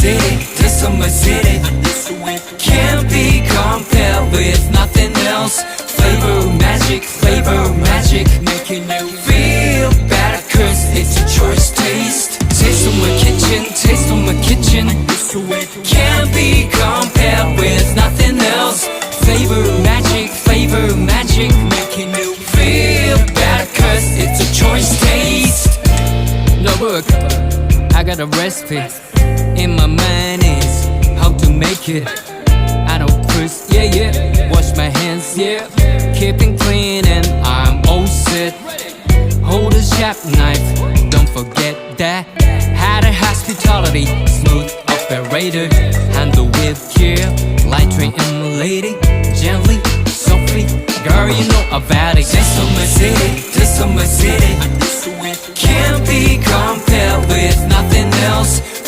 city, this is my city. Can't be compared with nothing else. Flavor magic, making you feel better, cause it's a choice taste. Taste of my kitchen, taste of my kitchen. Can't be compared with nothing else. Flavor magic, making you feel better, cause it's a choice taste. No work, I got a recipe in my mind is how to make it. I don't first, yeah, wash my hands, yeah, keeping clean and I'm all set. Hold a sharp knife, don't forget that. Had a hospitality, smooth operator, handle with care, light train and my lady, gently, softly, girl you know about it. This is my city, this is my city. Can't be compared with nothing else.